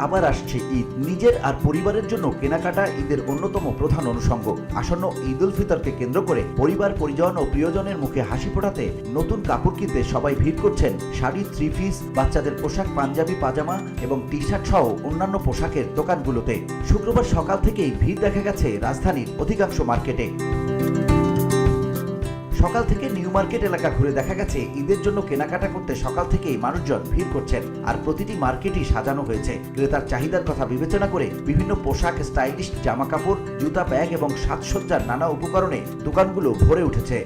আবার আসছে ঈদ। নিজের আর পরিবারের জন্য কেনাকাটা ঈদের অন্যতম প্রধান অনুষঙ্গ। আসন্ন ঈদ উল ফিতরকে কেন্দ্র করে পরিবার পরিজন ও প্রিয়জনের মুখে হাসি ফোটাতে নতুন কাপড় কিনতে সবাই ভিড় করছেন শাড়ি, থ্রি পিস, বাচ্চাদের পোশাক, পাঞ্জাবি, পাজামা এবং টি শার্ট সহ অন্যান্য পোশাকের দোকানগুলোতে। শুক্রবার সকাল থেকেই ভিড় দেখা গেছে রাজধানীর অধিকাংশ মার্কেটে। সকাল থেকে নিউ মার্কেট এলাকা ঘুরে দেখা গেছে ঈদের জন্য কেনাকাটা করতে সকাল থেকেই মানুষজন ভিড় করছেন। আর প্রতিটি মার্কেটই সাজানো হয়েছে ক্রেতার চাহিদার কথা বিবেচনা করে। বিভিন্ন পোশাক, স্টাইলিশ জামা কাপড়, জুতা, ব্যাগ এবং সাজসজ্জার নানা উপকরণে দোকানগুলো ভরে উঠেছে।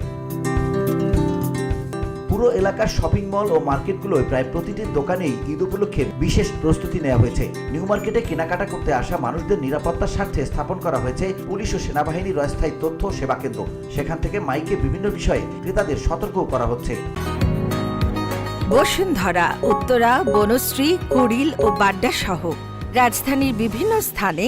পুরো এলাকার শপিং মল ও মার্কেটগুলোয় প্রায় প্রতিটি দোকানেই ঈদ উপলক্ষে বিশেষ প্রস্তুতি নেওয়া হয়েছে। নিউ মার্কেটে কেনাকাটা করতে আসা মানুষদের নিরাপত্তার স্বার্থে স্থাপন করা হয়েছে পুলিশ ও সেনাবাহিনীর অস্থায়ী তথ্য সেবা কেন্দ্র। সেখান থেকে মাইকে বিভিন্ন বিষয়ে ক্রেতাদের সতর্কও করা হচ্ছে। বসুন্ধরা, উত্তরা, বনশ্রী, কুড়িল ও বাড্ডা সহ রাজধানীর বিভিন্ন স্থানে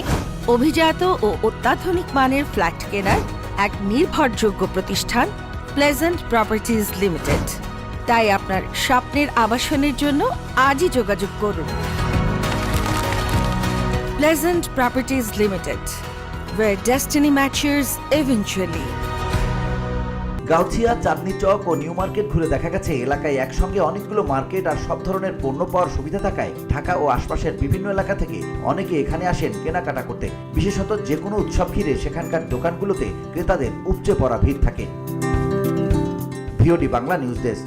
অভিজাত ও অত্যাধুনিক মানের ফ্ল্যাট কেনার এক নির্ভরযোগ্য প্রতিষ্ঠান প্লেজেন্ট প্রপার্টিজ লিমিটেড। তাই আপনার স্বপ্নের আবাসনের জন্য আজই যোগাযোগ করুন। Pleasant properties limited, where destiny matches eventually. Gausia, Chandni Chowk ও নিউ মার্কেট ঘুরে দেখা গেছে এলাকায় একসঙ্গে অনেকগুলো মার্কেট আর সব ধরনের পণ্য পাওয়ার সুবিধা থাকায় ঢাকা ও আশপাশের বিভিন্ন এলাকা থেকে অনেকে এখানে আসেন কেনাকাটা করতে। বিশেষত যে কোনো উৎসব ঘিরে সেখানকার দোকানগুলোতে ক্রেতাদের উপচে পড়া ভিড় থাকে। VOD Bangla news desk.